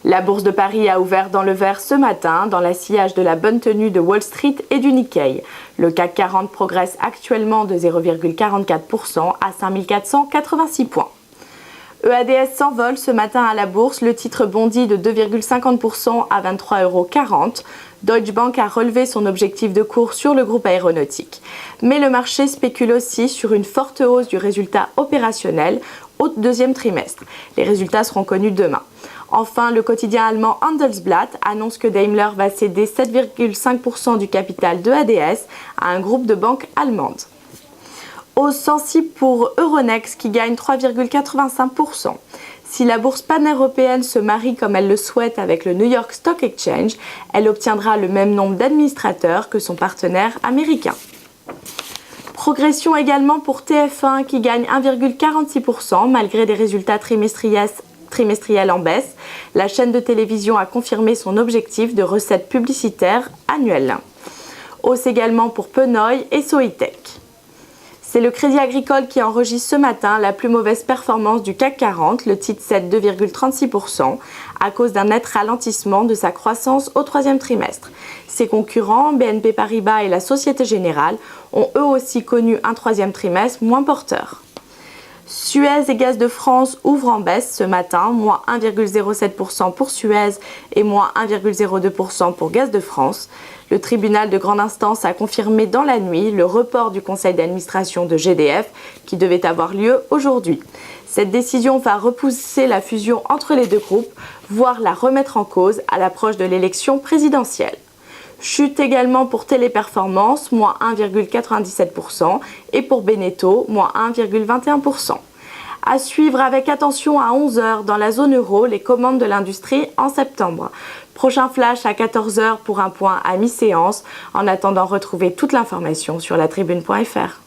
La bourse de Paris a ouvert dans le vert ce matin, dans la sillage de la bonne tenue de Wall Street et du Nikkei. Le CAC 40 progresse actuellement de 0,44% à 5 486 points. EADS s'envole ce matin à la bourse, le titre bondit de 2,50% à 23,40 €. Deutsche Bank a relevé son objectif de cours sur le groupe aéronautique. Mais le marché spécule aussi sur une forte hausse du résultat opérationnel au deuxième trimestre. Les résultats seront connus demain. Enfin, le quotidien allemand Handelsblatt annonce que Daimler va céder 7,5% du capital de EADS à un groupe de banques allemandes. Hausse sensible pour Euronext qui gagne 3,85%. Si la bourse pan-européenne se marie comme elle le souhaite avec le New York Stock Exchange, elle obtiendra le même nombre d'administrateurs que son partenaire américain. Progression également pour TF1 qui gagne 1,46% malgré des résultats trimestriels en baisse. La chaîne de télévision a confirmé son objectif de recettes publicitaires annuelles. Hausse également pour Penoy et Soitec. C'est le Crédit Agricole qui enregistre ce matin la plus mauvaise performance du CAC 40. Le titre cède 2,36% à cause d'un net ralentissement de sa croissance au troisième trimestre. Ses concurrents, BNP Paribas et la Société Générale, ont eux aussi connu un troisième trimestre moins porteur. Suez et Gaz de France ouvrent en baisse ce matin, moins 1,07% pour Suez et moins 1,02% pour Gaz de France. Le tribunal de grande instance a confirmé dans la nuit le report du conseil d'administration de GDF qui devait avoir lieu aujourd'hui. Cette décision va repousser la fusion entre les deux groupes, voire la remettre en cause à l'approche de l'élection présidentielle. Chute également pour Téléperformance, moins 1,97% et pour Beneteau, moins 1,21%. À suivre avec attention à 11 h dans la zone euro, les commandes de l'industrie en septembre. Prochain flash à 14 h pour un point à mi-séance. En attendant, retrouvez toute l'information sur latribune.fr.